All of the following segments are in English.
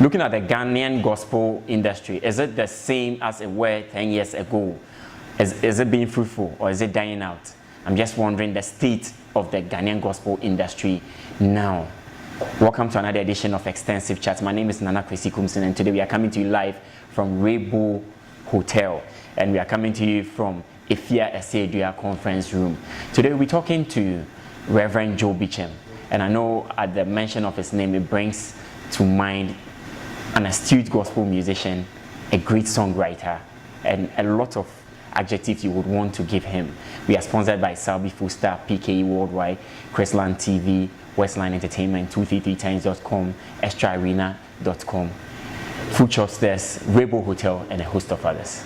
Looking at the Ghanaian gospel industry, is it the same as it were 10 years ago? Is it being fruitful or is it dying out? I'm just wondering the state of the Ghanaian gospel industry now. Welcome to another edition of Extensive Chat. My name is Nana Kwesi Kumsin, and today we are coming to you live from Raybow Hotel, and we are coming to you from Ifia Esedua Conference Room. Today we're talking to Reverend Joe Beecham, and I know at the mention of his name it brings to mind an astute gospel musician, a great songwriter, and a lot of adjectives you would want to give him. We are sponsored by Salby Fullstar, PKE Worldwide, Chrisland TV, Westline Entertainment, 233times.com, extraarena.com, Food Chops Desk, Raybow Hotel, and a host of others.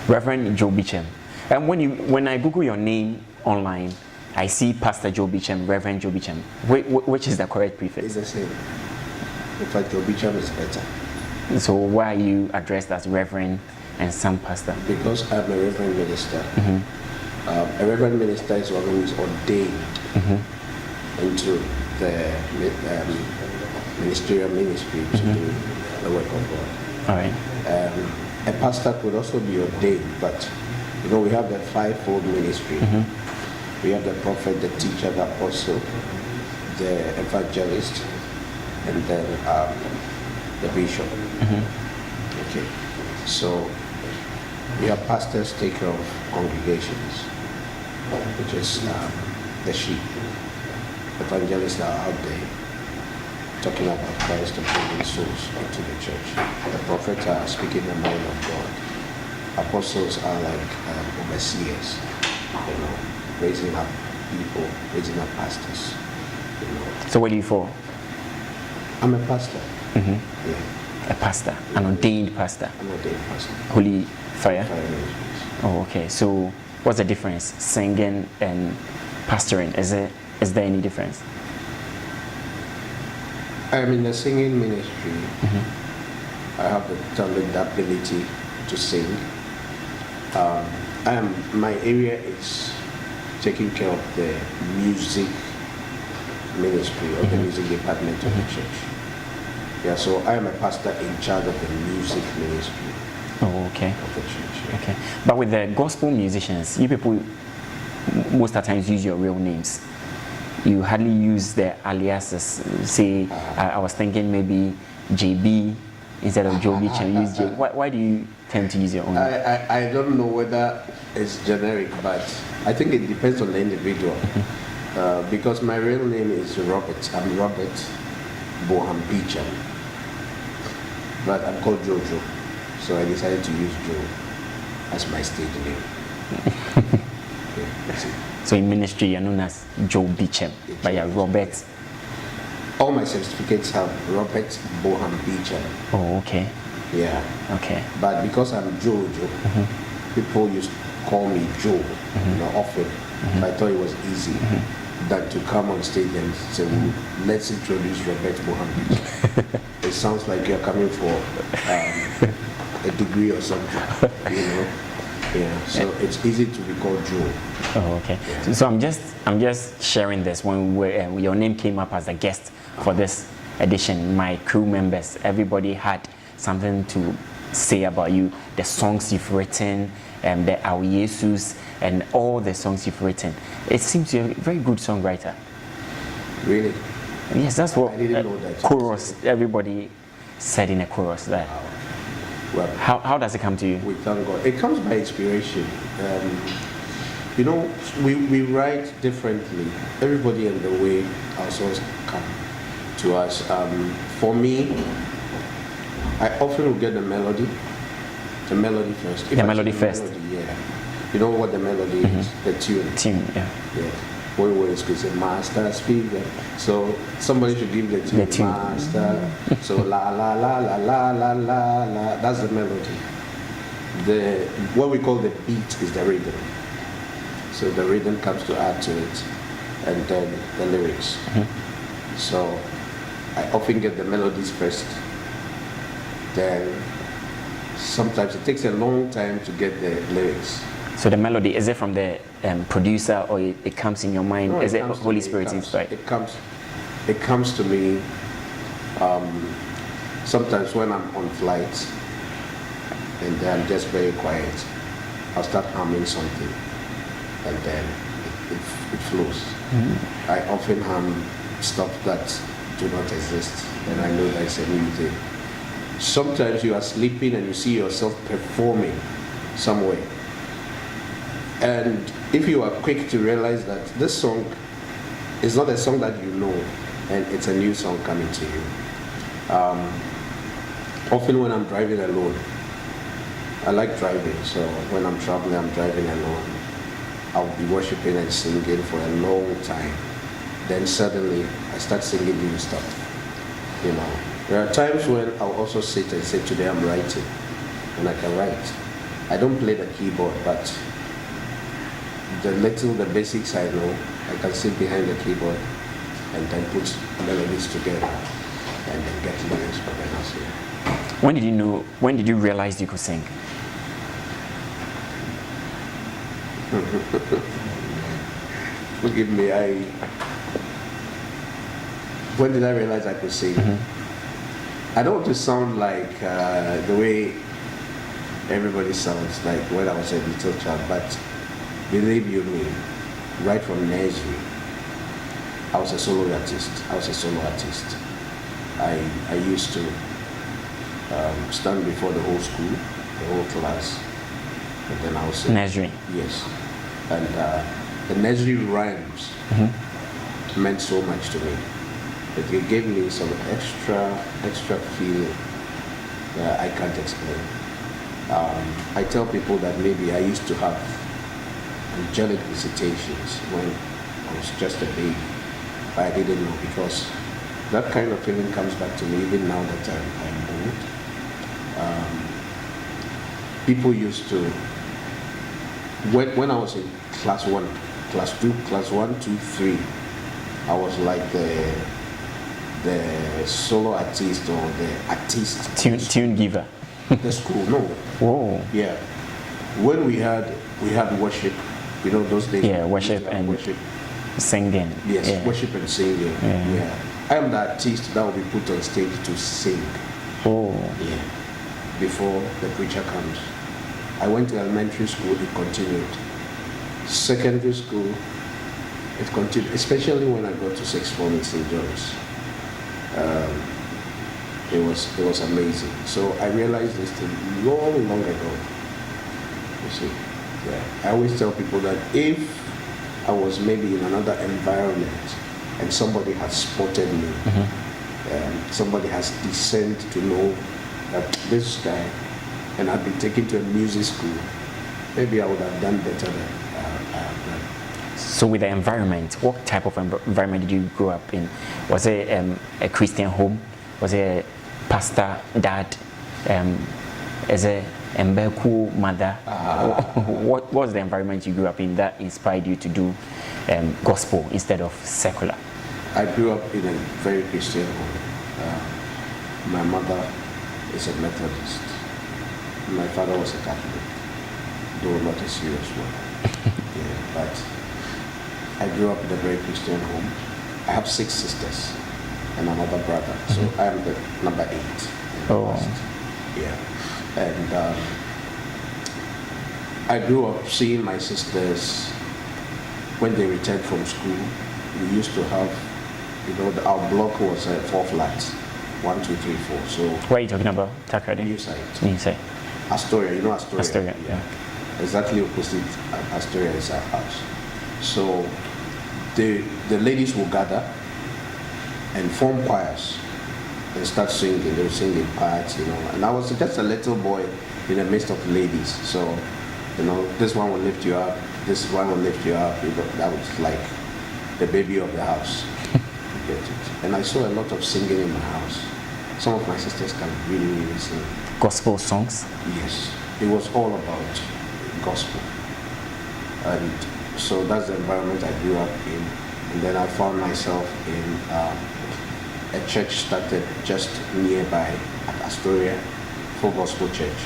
Reverend Joe Beecham. And when I Google your name online, I see Pastor Joe Beecham, Reverend Joe Beecham. Which is the correct prefix? It's the same. In fact, Joe Beecham is better. So why are you addressed as Reverend and some Pastor? Because I'm a Reverend minister. A Reverend minister is one who is ordained into the ministerial ministry to do the work of God. All right. A pastor could also be ordained, but you know we have the fivefold ministry. We have the prophet, the teacher, the apostle, the evangelist, and then the bishop. Okay. So we have pastors take care of congregations, which is the sheep. Evangelists are out there talking about Christ and bringing souls into the church. The prophets are speaking the mind of God. Apostles are like overseers, you know, raising up people, raising up pastors. You know. So what do you for? I'm a pastor. Yeah. A pastor, an ordained pastor. An ordained pastor. Holy fire? Fire ministries. Oh, okay. So what's the difference? Singing and pastoring, is there any difference? I'm in the singing ministry. I have the talent, the ability to sing. My area is taking care of the music ministry or the music department of the church. Yeah, so I am a pastor in charge of the music ministry. Oh, okay. Of the church. Yeah. Okay. But with the gospel musicians, you people most of the times use your real names. You hardly use the aliases. Say, I was thinking maybe JB instead of Joe Beecham. Use J. Why do you tend to use your own name? I don't know whether it's generic, but I think it depends on the individual. Because my real name is Robert. I'm Robert Beecham, but I'm called Jojo, so I decided to use Joe as my stage name. Okay, that's it. So in ministry, you're known as Joe Beecham, but you're Robert. All my certificates have Robert Beecham. Oh, okay. Yeah. Okay. But because I'm Jojo, people used to call me Joe, you know, often. I thought it was easy than to come on stage and say, well, let's introduce Robert Beecham. It sounds like you're coming for a degree or something, you know. Yeah, so it's easy to be called Joe. Oh, okay. Yeah. So I'm just sharing this when your name came up as a guest for this edition. My crew members, everybody had something to say about you, the songs you've written, the Our Jesus, and all the songs you've written. It seems you're a very good songwriter. Really? Yes, that's what I didn't know that. Chorus. Everybody said in a chorus there. Well, how does it come to you? we thank God. It comes by inspiration. You know, we write differently. Everybody in the way our songs come to us. For me, I often will get the melody first. The melody first. Yeah. You know what the melody is? The tune. Tune, yeah. Yeah. We always could say master speaker. So somebody should give the tune. The tune. Master. So la la la la la la la la. That's the melody. What we call the beat is the rhythm. So the rhythm comes to add to it, and then the lyrics. So I often get the melodies first. Then sometimes it takes a long time to get the lyrics. So the melody, is it from the producer, or it comes in your mind? No, is it comes to Holy me, Spirit inspired? It comes to me sometimes when I'm on flights and then I'm just very quiet. I'll start humming something and then it flows. I often hum stuff that do not exist, and I know that it's a new thing. Sometimes you are sleeping and you see yourself performing somewhere. And if you are quick to realize that this song is not a song that you know, and it's a new song coming to you. Often when I'm driving alone, I like driving, so when I'm traveling, I'm driving alone. I'll be worshiping and singing for a long time. Then suddenly, I start singing new stuff. You know, there are times when I'll also sit and say, today I'm writing, and I can write. I don't play the keyboard, but the basics I know, I can sit behind the keyboard and then put melodies together and then get lyrics for them as well. When did you realize you could sing? Forgive me, when did I realize I could sing? I don't want to sound like the way everybody sounds, like when I was a little child, but believe you me, right from nursery, I was a solo artist. I used to stand before the whole school, the whole class, and then I was sing. Nursery? Yes. And the nursery rhymes meant so much to me. It gave me some extra feeling that I can't explain. I tell people that maybe I used to have angelic visitations when I was just a baby, but I didn't know, because that kind of feeling comes back to me even now that I'm old. People used to, when I was in class 1, class 2, class 1, 2, 3, I was like the solo artist or the artist. Tune giver. The school, no. Whoa. Yeah. When we had worship, you know, those days. Yeah, worship and singing. Yes, yeah. Worship and singing. Yeah. I am the artist that will be put on stage to sing. Oh. Yeah. Before the preacher comes. I went to elementary school, it continued. Secondary school, it continued, especially when I got to sixth form in St. John's. It was amazing. So I realized this thing long ago. You see, yeah. I always tell people that if I was maybe in another environment and somebody has spotted me, somebody has discerned to know that this guy, and I've been taken to a music school, maybe I would have done better than I have done. So with the environment, what type of environment did you grow up in? Was it a Christian home? Was it a pastor, dad? As a Mbeku mother? What was the environment you grew up in that inspired you to do gospel instead of secular? I grew up in a very Christian home. My mother is a Methodist. My father was a Catholic, though not a serious one. Yeah, but I grew up in a very Christian home. I have 6 sisters and another brother, so I am the number 8. Oh. Yeah. And I grew up seeing my sisters when they returned from school. We used to have, you know, our block was 4 flats, 1, 2, 3, 4. So what are you talking about? Takoradi? New side. New side. Astoria, you know Astoria? Astoria, yeah. Exactly opposite Astoria is our house. So the ladies will gather and form choirs and start singing. They will sing in parts, you know. And I was just a little boy in the midst of ladies. So, you know, this one will lift you up, this one will lift you up. You know, that was like the baby of the house. You get it? And I saw a lot of singing in my house. Some of my sisters can really sing. Gospel songs? Yes. It was all about gospel. And so that's the environment I grew up in. And then I found myself in a church started just nearby at Astoria, Full Gospel Church.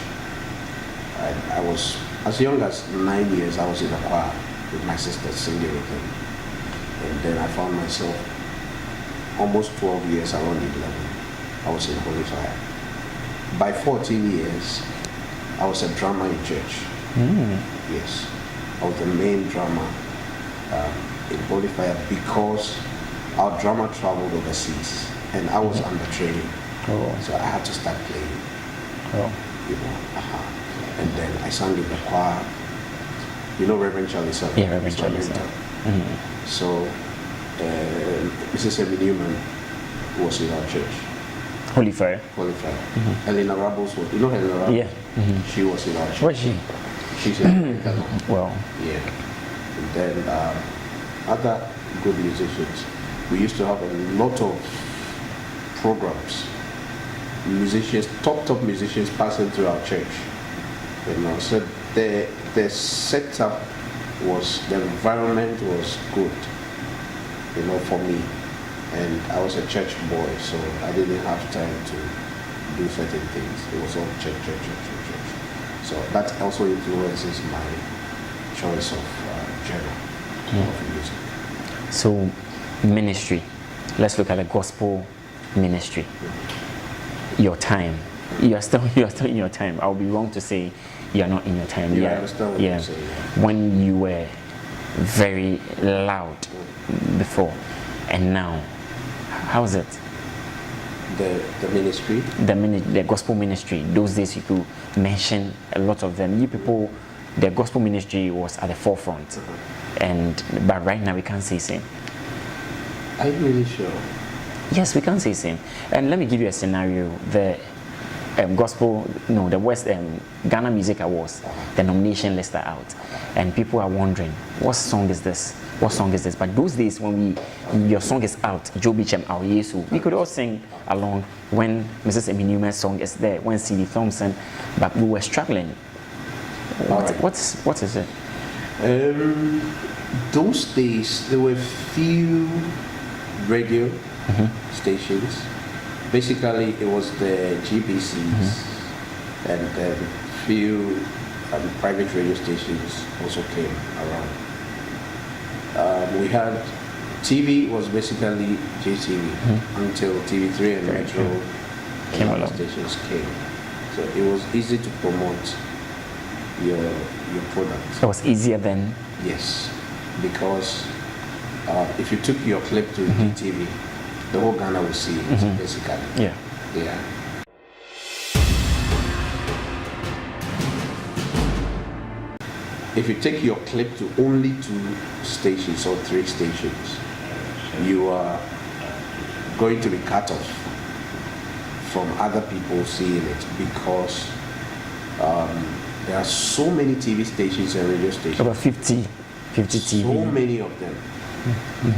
And I was as young as 9 years, I was in the choir with my sister singing with them. And then I found myself almost 12 years, around 11, I was in Holy Fire. By 14 years, I was a drummer in church. Yes, I was the main drummer in Holy Fire because our drummer traveled overseas and I was under training. So I had to start playing. You know, and then I sang in the choir. You know Reverend Charlie Sir? Yeah, Reverend Charlie Sir. So Mrs. Emmy Newman was in our church. Holy Fire. Holy Fire. Helena Rabos was, you know Helena Rabos? Yeah. She was in our church. Where's she? She's in Well. Yeah. And then other good musicians. We used to have a lot of programs. Musicians, top musicians passing through our church. You know, so the setup was, the environment was good, you know, for me. And I was a church boy, so I didn't have time to do certain things. It was all church. So that also influences my choice of genre of music. So, ministry. Let's look at the gospel ministry. Your time. You are still in your time. I would be wrong to say you are not in your time. I understand what you're saying. When you were very loud before, and now, how's it? The ministry? The gospel ministry. Those days you could mention a lot of them. You people, the gospel ministry was at the forefront, but right now we can't say same. Are you really sure? Yes, we can say same. And let me give you a scenario. The the West Ghana Music Awards, the nomination list are out, and people are wondering, what song is this? What song is this? But those days when your song is out, Joe Beecham, Our Yesu, we could all sing along when Mrs. Emmy Newman's song is there, when C.D. Thompson, but we were struggling. What is it? Those days there were few radio stations. Basically, it was the GBCs and then few private radio stations also came around. We had TV was basically JTV until TV3 and Metro came along. Stations came. So it was easy to promote your product. It was easier then? Yes, because if you took your clip to GTV, the whole Ghana will see it, basically. Yeah. If you take your clip to only 2 stations or 3 stations, you are going to be cut off from other people seeing it because there are so many TV stations and radio stations. About 50 TV. So many of them.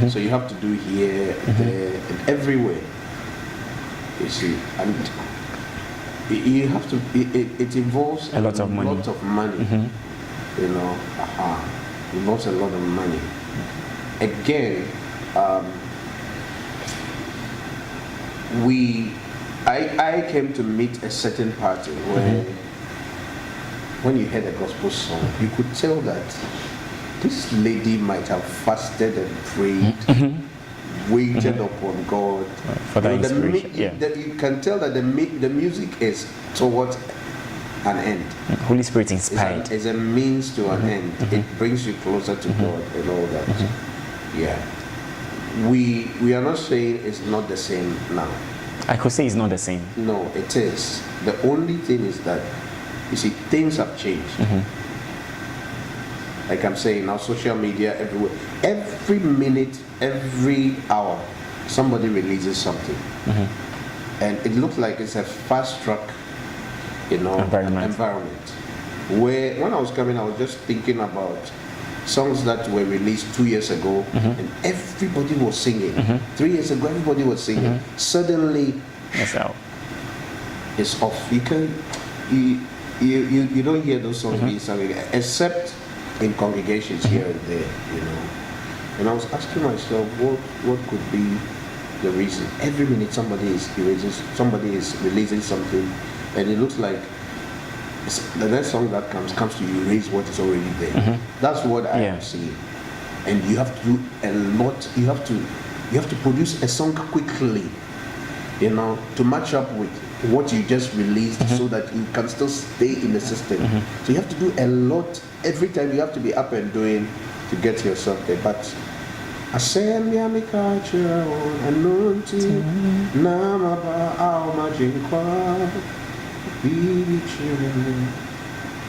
So you have to do here, there, and everywhere. You see, and you have to. It involves a lot of money. You know, it involves a lot of money. Again, I came to meet a certain party where, when you heard a gospel song, you could tell that this lady might have fasted and prayed, waited upon God. For that inspiration, you can tell that the music is towards an end. Holy Spirit inspired. It's a means to an end. It brings you closer to God and all that. Yeah. We are not saying it's not the same now. I could say it's not the same. No, it is. The only thing is that, you see, things have changed. Like I'm saying now, social media everywhere. Every minute, every hour, somebody releases something. And it looks like it's a fast track, environment. Where when I was coming, I was just thinking about songs that were released 2 years ago, and everybody was singing. 3 years ago, everybody was singing. Suddenly, it's out. It's off. You don't hear those songs being sung again, except in congregations here and there, And I was asking myself, what could be the reason? Every minute somebody is releasing something, and it looks like the next song that comes to erase what is already there. That's what I am seeing. And you have to do a lot. You have to produce a song quickly, you know, to match up with what you just released, so that you can still stay in the system. So you have to do a lot every time. You have to be up and doing to get yourself there. But asem ya mikacha anunti namaba au majinkwa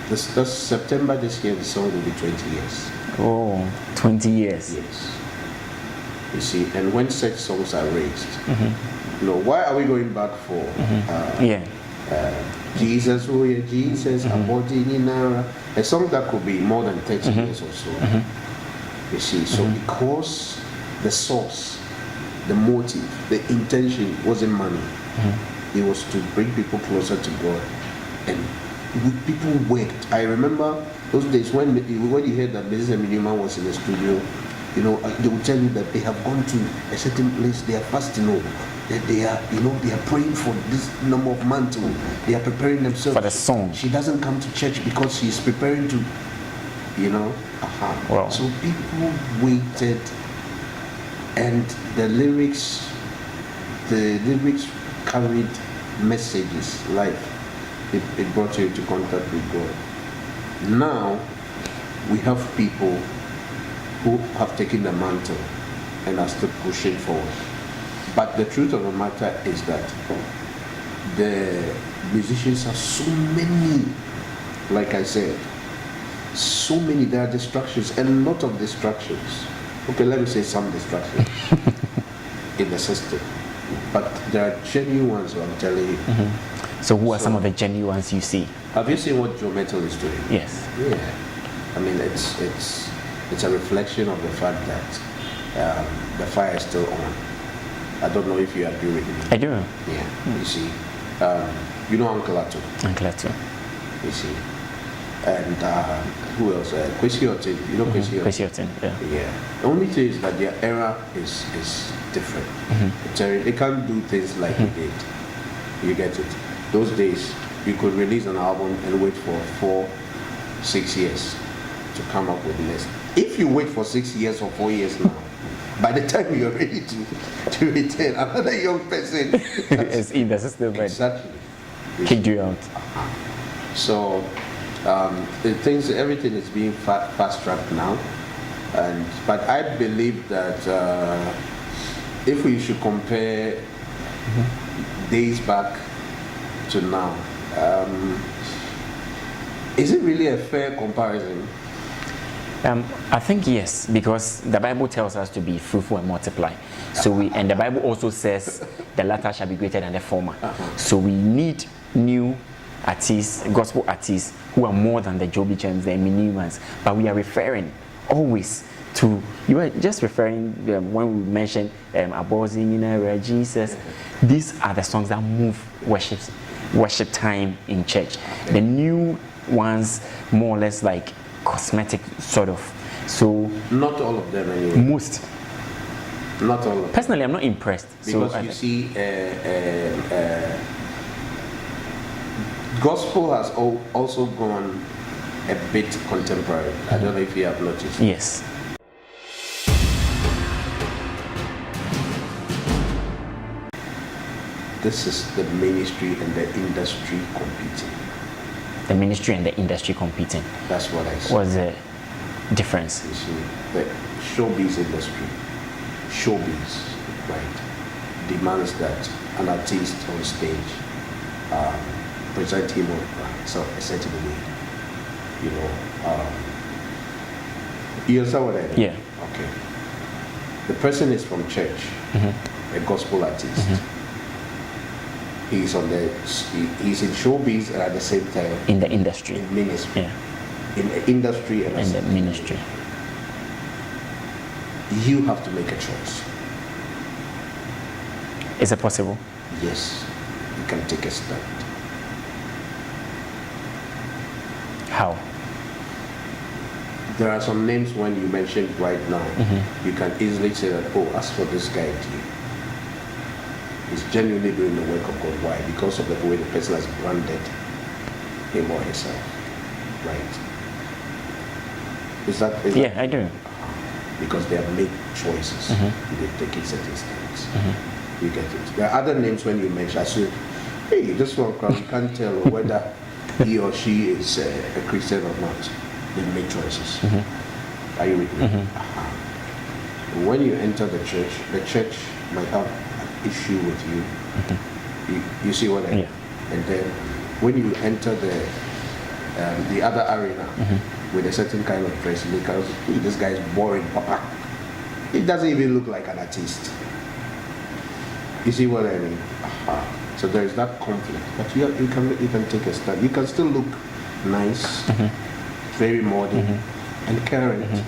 this September this year the song will be 20 years. Oh, 20 years. Yes. You see, and when such songs are raised, you know, why are we going back for Jesus, oh yeah, Jesus, a song that could be more than 30 years or so. You see, so because the source, the motive, the intention wasn't money, it was to bring people closer to God, and people worked. I remember those days when you heard that Mrs. Minima was in the studio, you know, they will tell you that they have gone to a certain place, they are fasting over, that they are, you know, they are praying for this number of months, they are preparing themselves for the song. She doesn't come to church because she's preparing to, you know. Wow. So people waited, and the lyrics carried messages, life. It brought you into contact with God. Now we have people who have taken the mantle and are still pushing forward. But the truth of the matter is that the musicians are so many, like I said, so many. There are distractions, a lot of distractions. Okay, let me say some distractions in the system. But there are genuine ones, I'm telling you. So who are some of the genuine ones you see? Have you seen what Joe Metal is doing? Yes. Yeah. I mean, it's a reflection of the fact that the fire is still on. I don't know if you agree with me. I do. Yeah. You see, you know Uncle Ato. Uncle Ato. You see, and who else? Kwesi Otin. You know Kwesi Otin. Kwesi Otin. Yeah. Yeah. The only thing is that their era is different. They can't do things like we did. You get it? Those days, you could release an album and wait for 4-6 years to come up with this. If you wait for 6 years or 4 years now, by the time you're ready to return, another young person is in the system, right? Exactly. Kicked you out. So everything is being fast-tracked now, but I believe that if we should compare days back to now, is it really a fair comparison? I think yes, because the Bible tells us to be fruitful and multiply. So and the Bible also says the latter shall be greater than the former. So we need new artists, gospel artists, who are more than the Joe Beechams, the Minimans. But we are referring always to, you were just referring when we mentioned Abozing, Jesus. These are the songs that move worship time in church. The new ones, more or less like cosmetic sort of. So not all of them anyway. Most. Not all of them. Personally, I'm not impressed. Because so you see, gospel has also gone a bit contemporary. I don't know if you have noticed. Yes. This is the ministry and the industry competing. The ministry and the industry competing. That's what I see. What's the difference? You see, the showbiz industry, showbiz, right, demands that an artist on stage present him or herself a certain way. You know, you understand what I mean? Yeah. Okay. The person is from church, a gospel artist. He's he's in showbiz and at the same time in the industry. In ministry. Yeah. In the industry and in the ministry. You have to make a choice. Is it possible? Yes. You can take a stand. How? There are some names when you mentioned right now, you can easily say that, oh, as for this guy, he's genuinely doing the work of God. Why? Because of the way the person has branded him or herself, right? Is that Yeah, I do. because they have made choices, they've taken certain steps. You get it. There are other names when you mention, I say, hey, this one you can't tell whether he or she is a Christian or not. They've made choices. Are you with me? When you enter the church might have an issue with you. You see what I mean? Yeah. And then when you enter the other arena with a certain kind of dress, because this guy is boring, papa. It doesn't even look like an artist. You see what I mean? So there is that conflict, but you can take a stand. You can still look nice, very modern, and current,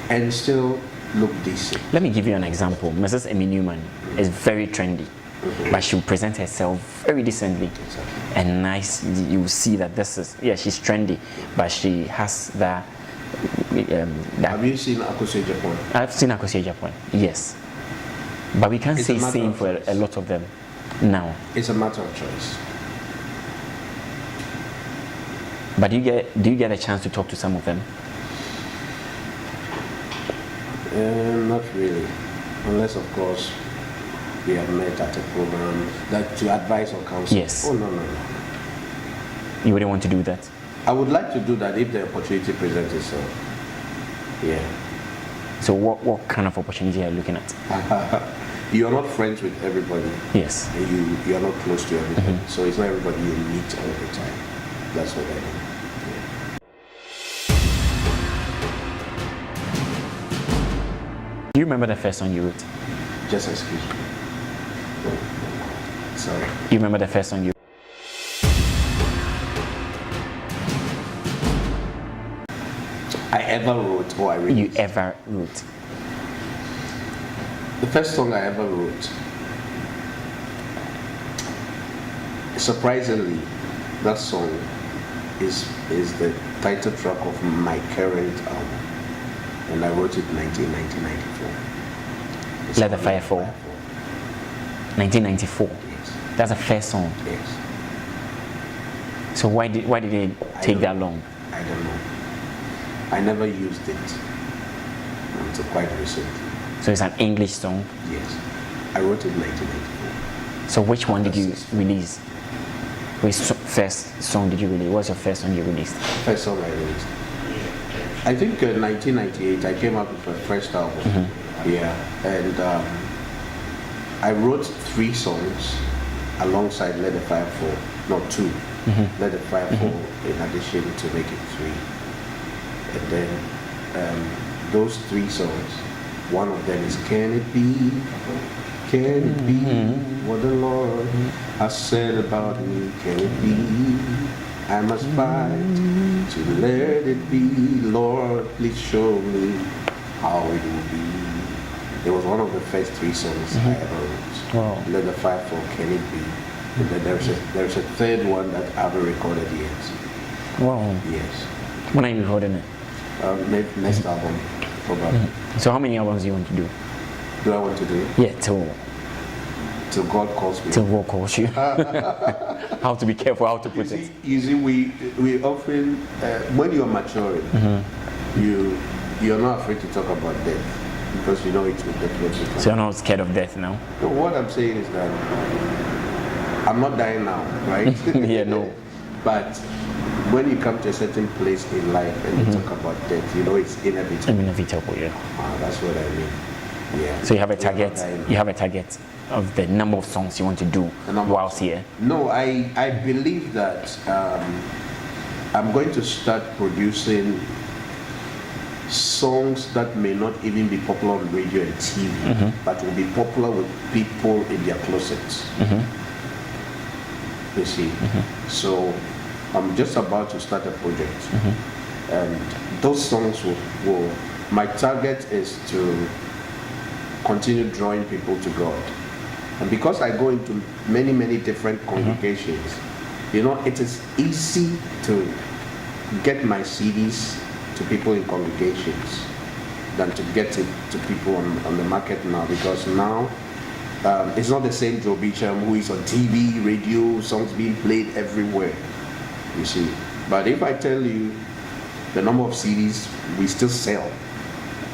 and still look decent. Let me give you an example. Mrs. Emmy Newman is very trendy, but she will present herself very decently and nice. You will see that she's trendy, but she has that. Have you seen Akose Japan? I've seen Akose Japan, yes. But we can't say same for a lot of them now. It's a matter of choice. But do you get a chance to talk to some of them? Not really, unless of course we have met at a program that to advise or counsel. Yes. Oh no. You wouldn't want to do that? I would like to do that if the opportunity presents itself. Yeah. So what kind of opportunity are you looking at? You are not friends with everybody. Yes. And you are not close to everybody. So it's not everybody you meet all the time. That's what I mean. Do you remember the first song you wrote? Just excuse me. Sorry. You remember the first song you I ever wrote or I wrote? You ever wrote? The first song I ever wrote, surprisingly, that song is the title track of my current album, and I wrote it in 1994. Let the Fire Fall. 1994. Yes. That's the first song. Yes. So why did it take that long? I don't know. I never used it until quite recently. So it's an English song. Yes. I wrote it in 1994. So which one did you release? Which first song did you release? What's your first song you released? First song I released. I think in 1998 I came out with my first album. Yeah. And I wrote 3 songs alongside Let the Fire Fall. Not 2. Let the Fire Fall in addition to make it 3. And then those 3 songs, one of them is Can It Be? Can it be what the Lord has said about me? Can it be? I must fight to let it be. Lord, please show me how it will be. It was one of the first 3 songs I ever wrote. Wow. Let the Fire Fall, Can It Be? And then there's a third one that I haven't recorded yet. Wow. Yes. When are you recording it? Maybe next album, probably. So how many albums do you want to do? Do I want to do it? Yeah, till God calls me. Till God calls you. How to be careful, how to put it. You see, we often, when you're maturing, you're not afraid to talk about death because you know it will definitely come. So you're not scared of death now? So what I'm saying is that I'm not dying now, right? Yeah, no. But when you come to a certain place in life and you talk about death, you know it's inevitable. Inevitable, yeah. That's what I mean. Yeah. So you have a target. You have a target of the number of songs you want to do whilst here. No, I believe that I'm going to start producing songs that may not even be popular on radio and TV, but will be popular with people in their closets. You see, so I'm just about to start a project, and those songs will. My target is to continue drawing people to God, and because I go into many different congregations, you know, it is easy to get my CDs to people in congregations than to get it to people on the market now, because now it's not the same Joe Beecham who is on TV, radio, songs being played everywhere. You see, But if I tell you the number of CDs we still sell,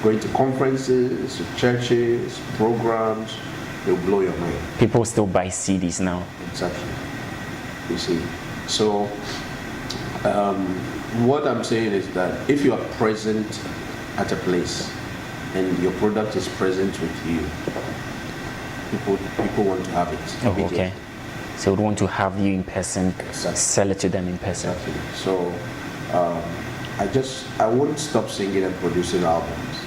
going to conferences, to churches, programs, it'll blow your mind. People still buy CDs now. Exactly. You see. So what I'm saying is that if you are present at a place and your product is present with you, people want to have it. Oh, okay. So we want to have you in person, exactly. Sell it to them in person. Exactly. So I won't stop singing and producing albums.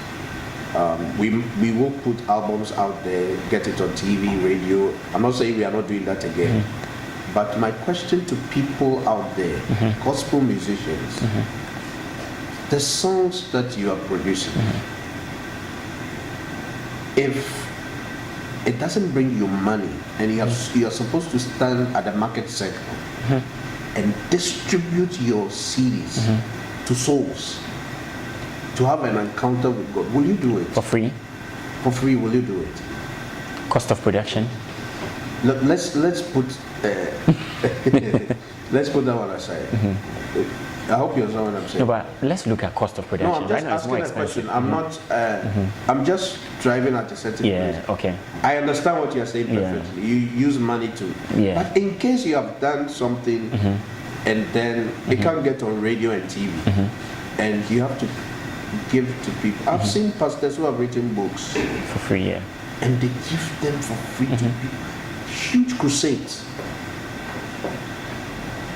We will put albums out there, get it on TV, radio. I'm not saying we are not doing that again. Mm-hmm. But my question to people out there, mm-hmm. gospel musicians, mm-hmm. the songs that you are producing, mm-hmm. if it doesn't bring you money and you are supposed to stand at the market circle, mm-hmm. and distribute your CDs, mm-hmm. to souls, to have an encounter with God, will you do it? For free? For free, will you do it? Cost of production? Let's put let's put that one aside. Mm-hmm. I hope you understand what I'm saying. No, but let's look at cost of production. No, I'm just right now asking it's more a expensive. question. I'm not. Mm-hmm. I'm just driving at a certain place. Okay. I understand what you're saying perfectly. You use money to. Yeah. But in case you have done something, mm-hmm. and then mm-hmm. it can't get on radio and TV, mm-hmm. and you have to give to people. I've mm-hmm. seen pastors who have written books for free, and they give them for free mm-hmm. to people. Huge crusades.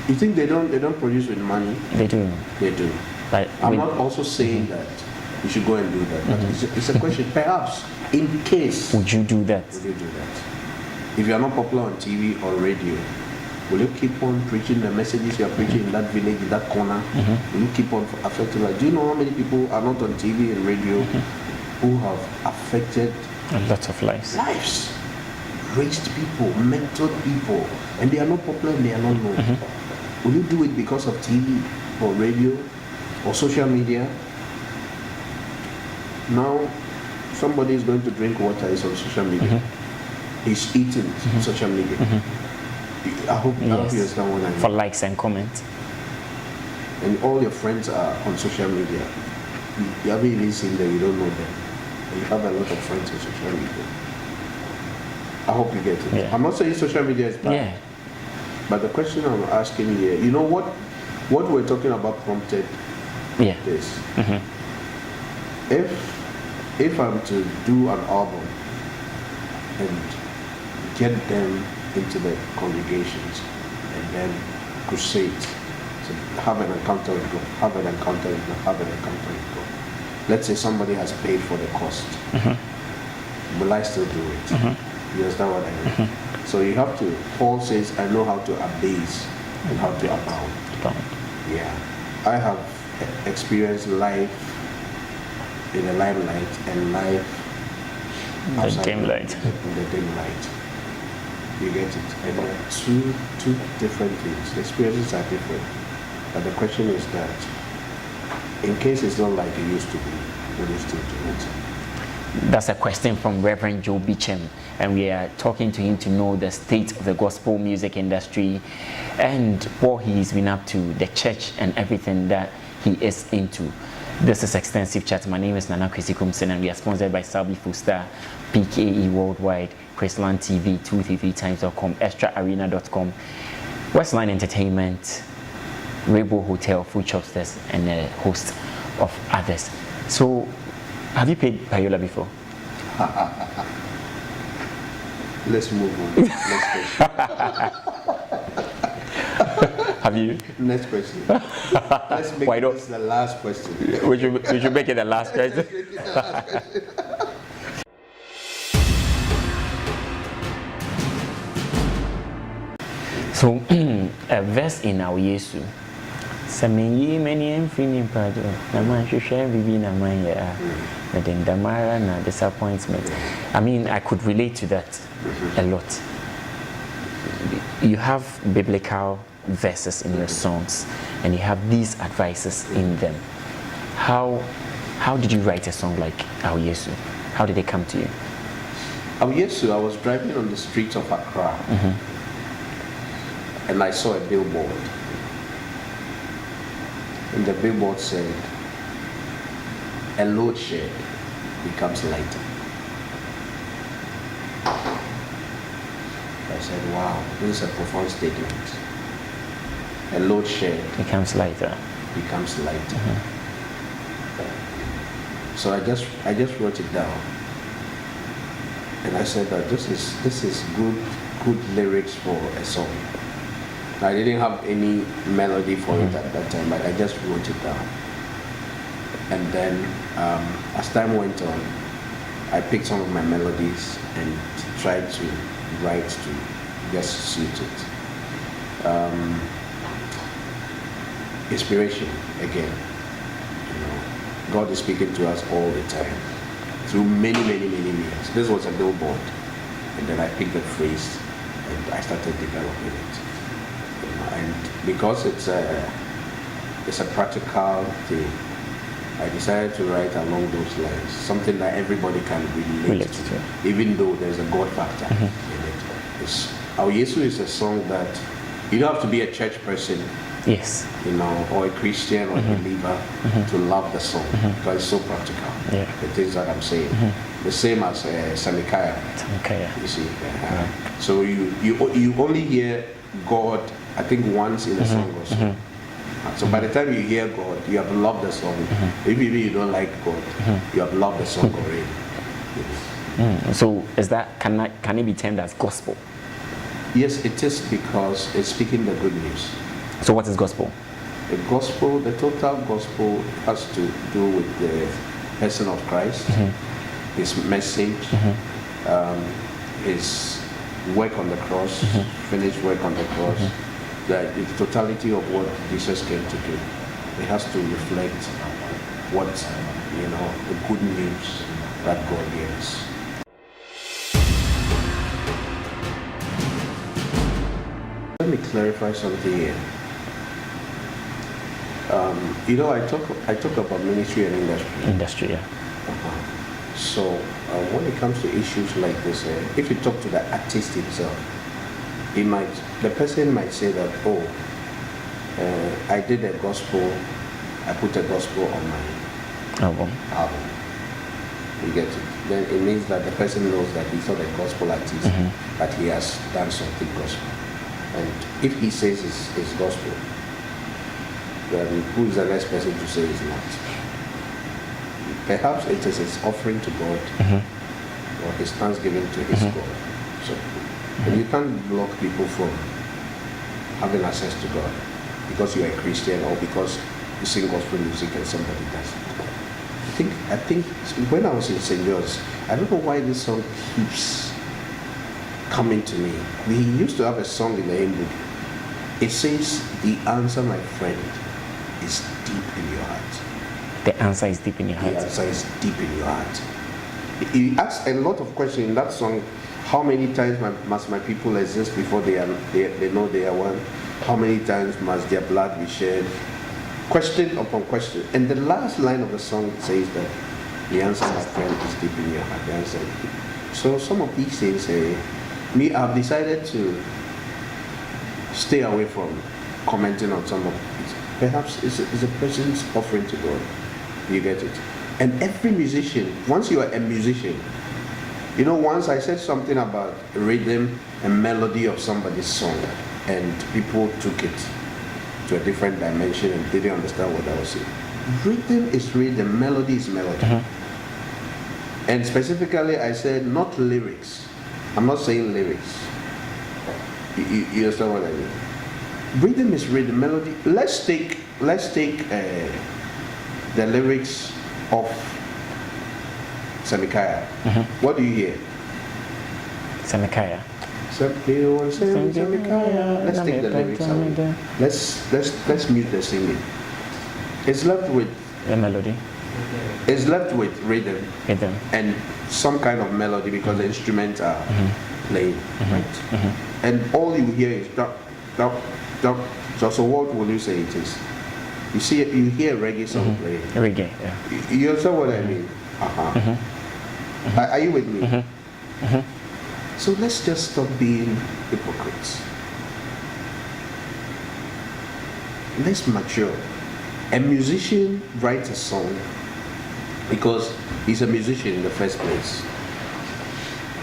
You think they don't produce with money? They do. They do. But I'm not also saying mm-hmm. that you should go and do that. But mm-hmm. it's a question. Perhaps, in case. Would you do that? Would you do that? If you are not popular on TV or radio, will you keep on preaching the messages you are preaching in that village, in that corner? Mm-hmm. Will you keep on affecting life? Do you know how many people are not on TV and radio mm-hmm. who have affected a lot of lives? Raised people, mentored people, and they are not popular and they are not known. Mm-hmm. Will you do it because of TV or radio or social media? Now, somebody is going to drink water, is on social media. Mm-hmm. He's eating mm-hmm. social media. Mm-hmm. I hope you understand what I mean. For likes and comments. And all your friends are on social media. You haven't even seen them, you don't know them. And you have a lot of friends on social media. I hope you get it. Yeah. I'm not saying social media is bad. Yeah. But the question I'm asking here, you know what we're talking about prompted this. Mm-hmm. If I'm to do an album and get them into the congregations and then crusade, so have an encounter with God, have an encounter with God, have an encounter with God. Let's say somebody has paid for the cost. Mm-hmm. Will I still do it? Mm-hmm. You understand what I mean? Mm-hmm. So you have to, Paul says, I know how to abase and how to abound. Yeah. I have experienced life in the limelight and life outside dim light. In the dim light. You get it? And there are two different things. The experiences are different. But the question is that, in case it's not like it used to be, will you still do it? That's a question from Reverend Joe Beecham, and we are talking to him to know the state of the gospel music industry and what he's been up to, the church and everything that he is into. This is Extensive Chat. My name is Nana Kwesi Kumsen, and we are sponsored by Salvi Fullstar, PKE Worldwide, Chrisland TV, 233times.com, extraarena.com, Westline Entertainment, Raybow Hotel, Food Chopsters, and a host of others. So, have you played Payola before? Let's move on. Next question. Have you? Next question. Let's make this the last question. We should make it the last question. So, a verse in our Yesu. Samenyi many infini pado. Naman share bibi naman ya. Then damara na disappointment. I mean, I could relate to that a lot. You have biblical verses in your songs, and you have these advices in them. How did you write a song like Our Yesu? How did they come to you? Our Yesu, I was driving on the streets of Accra, and I saw a billboard. And the billboard said, a load shed becomes lighter. I said, wow, this is a profound statement. A load shed becomes lighter. Becomes lighter. So I just wrote it down. And I said that this is good lyrics for a song. I didn't have any melody for it at that time, but I just wrote it down. And then as time went on, I picked some of my melodies and tried to write to just suit it. Inspiration again. You know, God is speaking to us all the time through many means. This was a billboard, and then I picked the phrase and I started developing it. You know, and because it's a practical thing, I decided to write along those lines, something that everybody can relate to, even though there's a God factor in it. Our Yesu is a song that you don't have to be a church person, yes, you know, or a Christian or a believer to love the song, because it's so practical. Yeah. The things that I'm saying, the same as Samikaya. You see, so you only hear God, I think, once in a song or so. So by the time you hear God, you have loved the song. If you don't like God, you have loved the song already. So is that can it be termed as gospel? Yes, it is, because it's speaking the good news. So what is gospel? The gospel, the total gospel, has to do with the person of Christ, his message, his work on the cross, finished work on the cross, the totality of what Jesus came to do. It has to reflect what, you know, the good news that God gives. Let me clarify something here. You know, I talk about ministry and industry. Industry, yeah. So when it comes to issues like this, if you talk to the artist himself, the person might say that, oh, I did a gospel, I put a gospel on my album. You get it? Then it means that the person knows that he's not a gospel artist, but he has done something gospel. And if he says it's gospel, then who is the next person to say it's not? Perhaps it is his offering to God, or his thanksgiving to his God. So, and you can't block people from having access to God because you are a Christian or because you sing gospel music and somebody doesn't. I think when I was in St. George, I don't know why this song keeps coming to me. We used to have a song in the hymn book. It says, "The answer, my friend, is deep in your heart." The answer is deep in your heart. The answer is deep in your heart. He asks a lot of questions in that song. How many times must my people exist before they know they are one? How many times must their blood be shed? Question upon question. And the last line of the song says that the answer, my friend, is deep in your heart. The answer is deep. So some of these things, I've decided to stay away from commenting on some of these. Perhaps it's a person's offering to God. You get it? And every musician, once you are a musician, you know, once I said something about rhythm and melody of somebody's song, and people took it to a different dimension and didn't understand what I was saying. Rhythm is rhythm, melody is melody. And specifically, I said not lyrics. I'm not saying lyrics. You understand what I mean? Rhythm is rhythm, melody. Let's take the lyrics of Samikaya. What do you hear? Samikaya. Samikaya. Let's take the lyrics away. Let's mute the singing. It's left with the melody. It's left with rhythm and some kind of melody because the instruments are playing, right? And all you hear is duck, duck, duck. So what will you say it is? You hear reggae song playing. Reggae, yeah. You understand what I mean? Are you with me? So let's just stop being hypocrites. Let's mature A musician writes a song because he's a musician in the first place.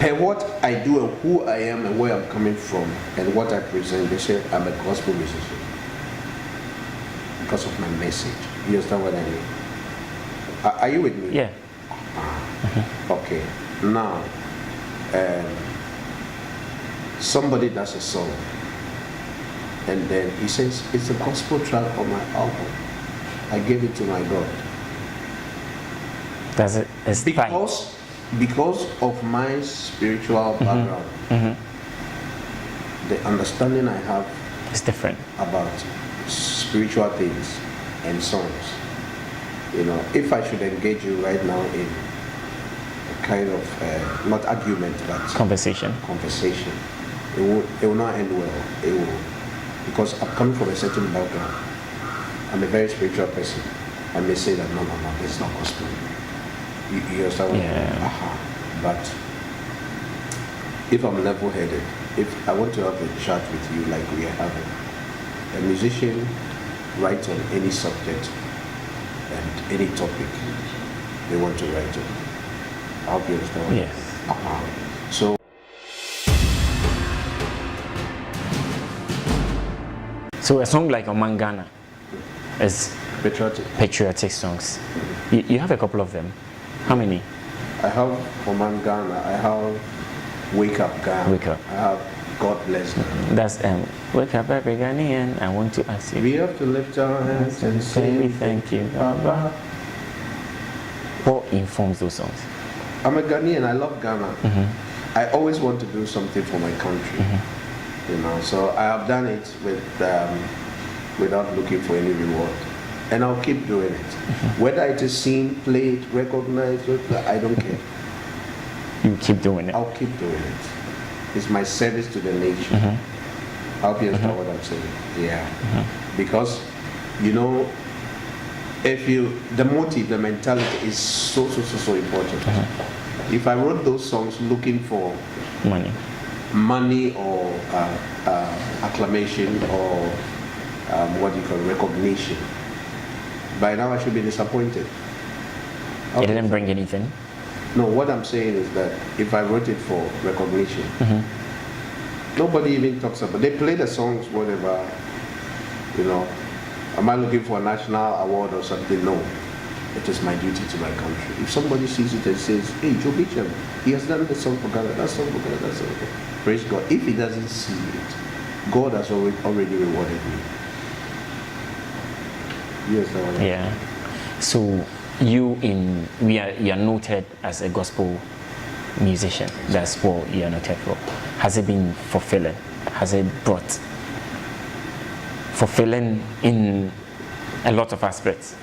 Per what I do and who I am and where I'm coming from and what I present, they say I'm a gospel musician because of my message. You understand what I mean? Are you with me? Yeah. Okay. Now, somebody does a song and then he says, it's a gospel track on my album. I gave it to my God. Does it? Because of my spiritual background, the understanding I have is different about spiritual things and songs. You know, if I should engage you right now in a kind of not argument but conversation, it will not end well. It will, because I'm coming from a certain background. I'm a very spiritual person. I may say that no, this is not gospel. You understand what I mean? But if I'm level-headed, if I want to have a chat with you like we are having, a musician writes on any subject and any topic they want to write on. I hope you understand what yes. So a song like Omangana is patriotic songs. You have a couple of them. How many? I have Omangana, I have Wake Up Ghana, Wake Up. I have God Bless Ghana. That's Wake Up Every Ghanaian, I want to ask you. We have to lift our hands and say we thank you, Baba. What informs those songs? I'm a Ghanaian, I love Ghana. I always want to do something for my country. You know, so I have done it without looking for any reward. And I'll keep doing it. Whether it is seen, played, recognized, I don't care. You keep doing it? I'll keep doing it. It's my service to the nation. I hope you understand what I'm saying. Yeah. Because, you know, the motive, the mentality is so important. If I wrote those songs looking for money or acclamation or what you call recognition, by now I should be disappointed. It didn't bring anything? No, what I'm saying is that if I wrote it for recognition, nobody even talks about it. They play the songs, whatever, you know. Am I looking for a national award or something? No. It is my duty to my country. If somebody sees it and says, hey, Joe Beecham, he has done the song for Ghana, that song for Ghana, that song for Ghana. Praise God. If he doesn't see it, God has already rewarded me. Yes, yeah. So you are noted as a gospel musician. That's what you are noted for. Has it been fulfilling? Has it brought fulfilling in a lot of aspects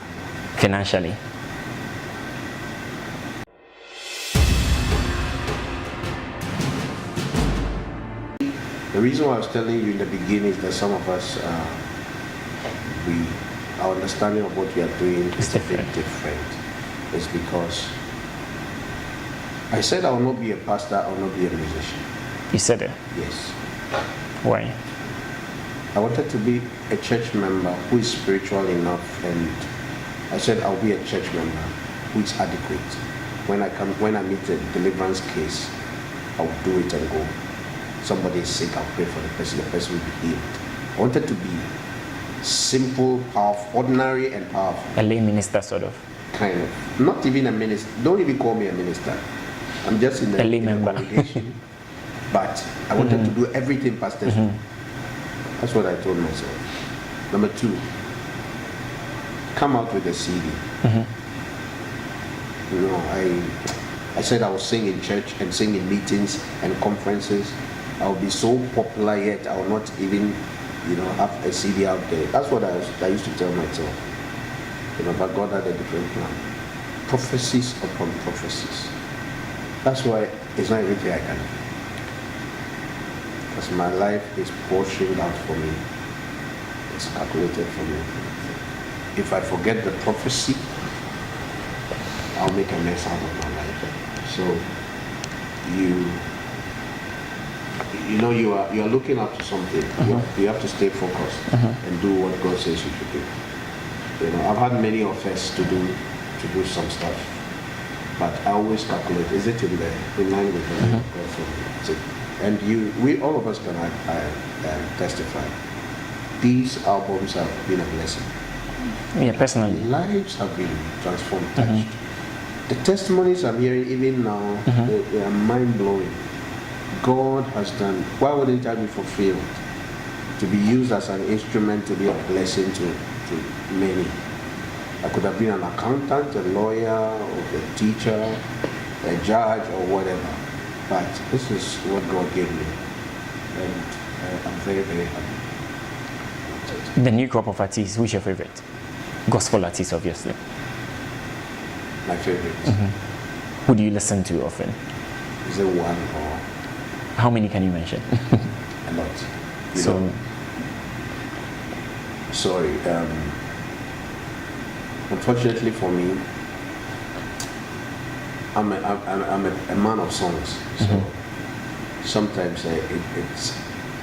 financially? The reason why I was telling you in the beginning is that some of us, our understanding of what we are doing is a bit different. It's because I said I will not be a pastor, I will not be a musician. You said it? Yes. Why? I wanted to be a church member who is spiritual enough, and I said I'll be a church member who is adequate. When I meet a deliverance case, I'll do it and go. Somebody is sick, I'll pray for the person will be healed. I wanted to be simple, powerful, ordinary and powerful. A lay minister sort of? Kind of. Not even a minister. Don't even call me a minister. I'm just in the congregation. But I wanted to do everything pastors do. That's what I told myself. Number 2, come out with a CD. You know, I said I will sing in church and sing in meetings and conferences. I will be so popular yet I will not even, you know, have a CD out there. That's what I used to tell myself. You know, but God had a different plan. Prophecies upon prophecies. That's why it's not everything I can do. Because my life is portioned out for me. It's calculated for me. If I forget the prophecy, I'll make a mess out of my life. So you know you are looking up to something. You have to stay focused and do what God says you should do. You know, I've had many offers to do some stuff, but I always calculate: is it in line with the will of God for me? And we all of us can testify. These albums have been a blessing. Yeah, personally, Lives have been transformed, touched. The testimonies I'm hearing even now, they are mind blowing. God has done. Why wouldn't I be fulfilled? To be used as an instrument to be a blessing to many. I could have been an accountant, a lawyer, or a teacher, a judge, or whatever. But this is what God gave me. And I'm very, very happy. the new crop of artists, which is your favorite? Gospel artists, obviously. My favorite. Who do you listen to often? Is it one or How many can you mention? a lot? You So, know, sorry. Unfortunately for me, I'm a man of songs. So sometimes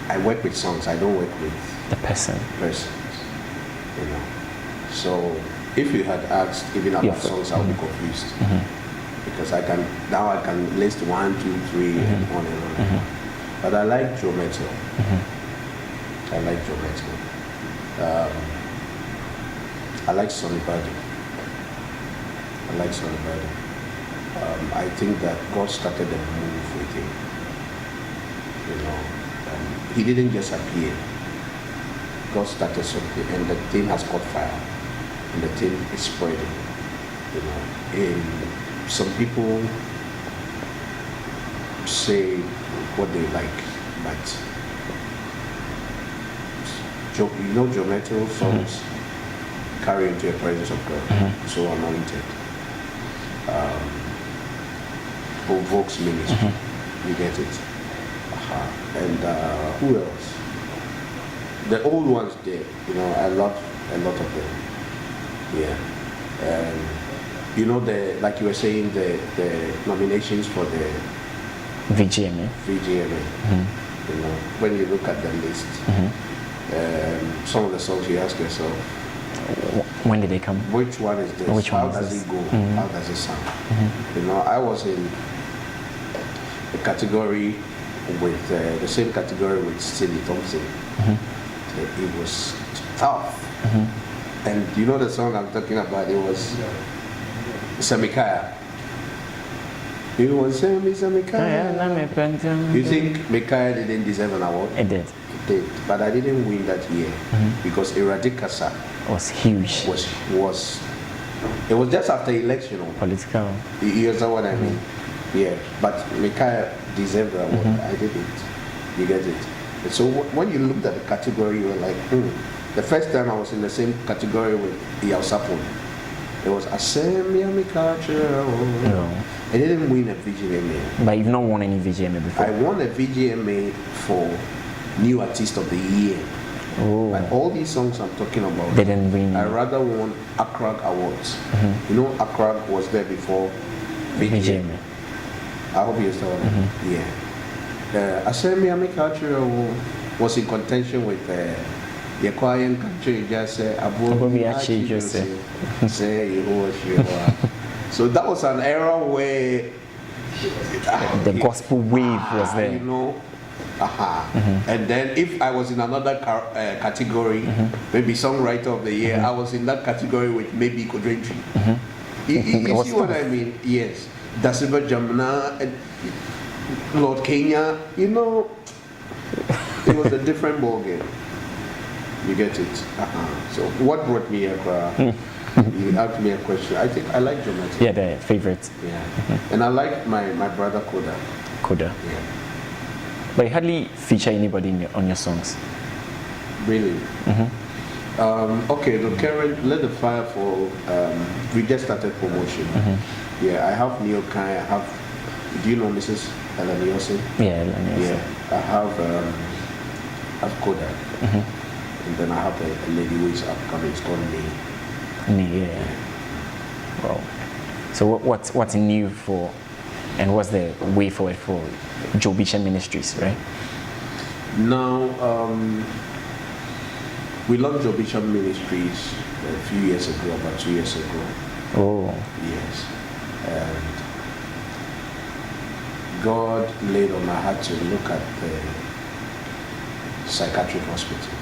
I work with songs. I don't work with the person. persons. You know. So if you had asked even about songs, I would be confused because I can list 1, 2, 3 and on and on. But I like Joe Beecham. I like Joe Beecham. I like Sonny Badu. I think that God started the move with him. You know, he didn't just appear. God started something, and the thing has caught fire, and the thing is spreading. You know, and some people say what they like, but Joe Beecham songs carry into the presence of God, so anointed. Provokes ministry. You get it? And who else? The old ones there, you know, I love a lot of them. Yeah. You know, like you were saying, the nominations for the VGMA. You know, when you look at the list, some of the songs you ask yourself, When did they come? which one is this? Which one How is does this? it go? How does it sound? You know, I was in a category with the same category with Cindy Thompson. It was tough. And you know the song I'm talking about? It was Samikaya. It was Samikaya. You think Mikaya didn't deserve an award? It did. It did, but I didn't win that year because Eradicasa Was huge. was it was just after election. Political. You understand what I mean? Yeah, but Mikaya deserved the award. I didn't. You get it? And so when you looked at the category, you were like, The first time I was in the same category with Yaosapon, it was Asemia Mikacha. I didn't win a VGMA. But you've not won any VGMA before? I won a VGMA for New Artist of the Year. Oh. Like all these songs I'm talking about, They didn't win. I rather won Accra Awards. You know, Accra was there before VGMA. I hope you saw that. Yeah. Asemia Mikacha was in contention with the Kwayan country, just say, So that was an era where the gospel wave was there. You know, and then if I was in another category, maybe songwriter of the year, I was in that category with maybe Kodrentry. You see what I mean? Yes. Dasiba Jamna and Lord Kenya, you know, it was a different ballgame. You get it? So what brought me here? You asked me a question. I think I like Joe Beecham. Yeah, the favorite. Yeah. And I like my brother Koda. Koda. Yeah. But you hardly feature anybody on your songs. Really? Okay, the current Let the Fire for, we just started promotion. Yeah, I have Neo Kai, I have, do you know Mrs. Ellen Yosef? Yeah, Ellen Yosef. Yeah, I have Koda. And then I have a lady who is upcoming, it's called May. Yeah. Wow. So what's new for, and what's the way forward for Joe Beecham Ministries, right? Now, we love Joe Beecham Ministries a few years ago, about 2 years ago. Oh. Yes. And God laid on my heart to look at the psychiatric hospital.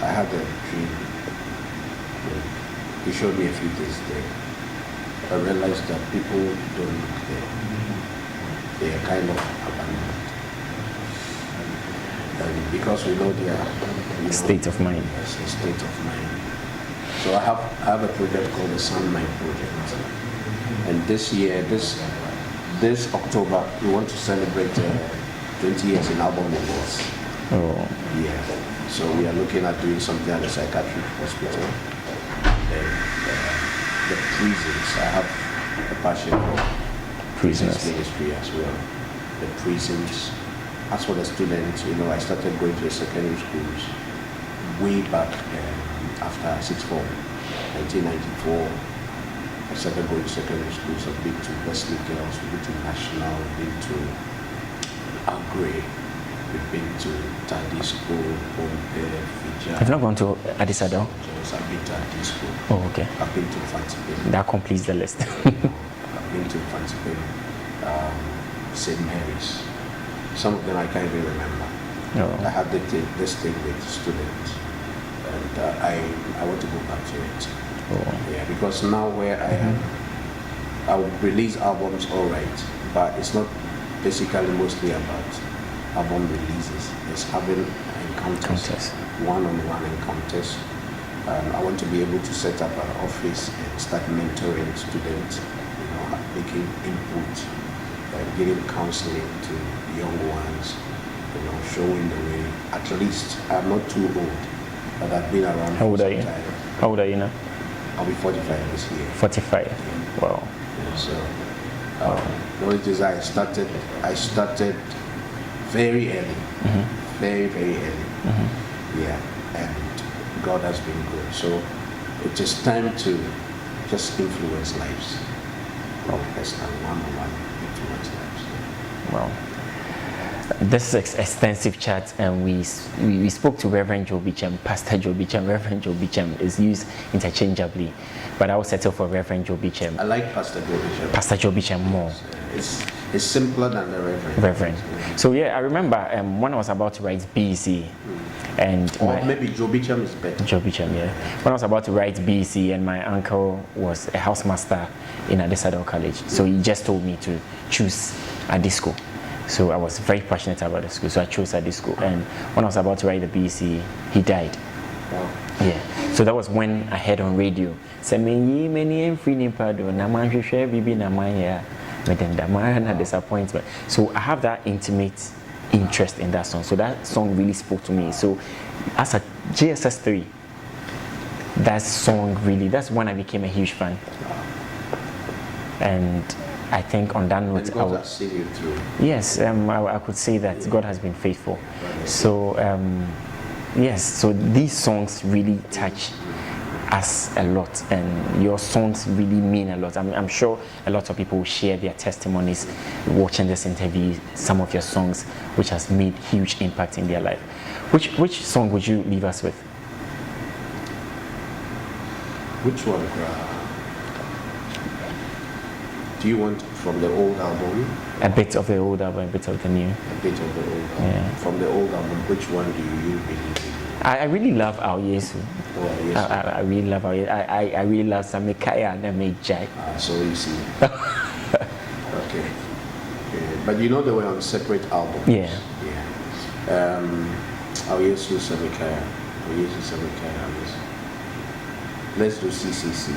I had a dream. He showed me a few days there. I realized that people don't look there. They are kind of abandoned. And because we know their state of mind. Yes, a state of mind. So I have a project called the Sound Mind Project. And this year, this October, we want to celebrate 20 years in album awards. Oh. Yeah. So we are looking at doing something at the psychiatric hospital. And the prisons. I have a passion for prisons ministry as well. The prisons. As for the students, I started going to the secondary schools way back after 6th form, 1994. I started going to secondary schools. I've been to Wesley Girls, we've been to National, we've been to Agre, we've been to Tadi School, Pompe, Fija. I've not gone to Addis Ababa. I've been to Tadi School. Oh, okay. I've been to Fantipe. That completes the list. I've been to Fantipe, St. Mary's. Some of them I can't even remember. Oh. I had this thing with students, and I want to go back to it. Oh. Yeah, because now where I am, I will release albums, all right, but it's not basically mostly about album releases. It's having encounters, one-on-one encounters. I want to be able to set up an office and start mentoring students, making input, giving counseling to young ones, showing the way. At least I'm not too old, but I've been around. How old are you? How old are you now? I'll be 45 this year. 45. Yeah. Wow. Yeah, so what it is, I started very early, very early. Yeah, and God has been good. So it is time to just influence lives. Personal, one-on-one influence lives. Wow. This is an extensive chat, and we spoke to Reverend Joe Beecham, Pastor Joe Beecham. Reverend Joe Beecham is used interchangeably, but I will settle for Reverend Joe Beecham. I like Pastor Joe Beecham. Pastor Joe Beecham more. It's simpler than the Reverend. So yeah, I remember when I was about to write BC, and maybe Joe Beecham is better. Joe Beecham, yeah. When I was about to write BC, and my uncle was a housemaster in Addis Ababa College, so he just told me to choose Addis School. So I was very passionate about the school, so I chose Addis School. And when I was about to write the BC, he died. Wow. Yeah. So that was when I heard on radio, so I have that intimate interest in that song. So that song really spoke to me. So as a GSS 3, that's when I became a huge fan. And I think on that note, God has seen you through. Yes, I could say that God has been faithful. So yes, so these songs really touch us a lot, and your songs really mean a lot. I'm sure a lot of people will share their testimonies watching this interview, some of your songs which has made huge impact in their life. Which song would you leave us with? Which one? Do you want from the old album? A bit of the old album, a bit of the new. A bit of the old album. Yeah. From the old album, which one do you believe in? I really love Our Yesu. Oh, yes. I really love Our Yesu. I really love Samikaya and Mejai. So easy. Okay. But you know they were on separate albums. Yeah. Our Yesu Samikaya. Our Yesu Samikaya. Let's do CCC.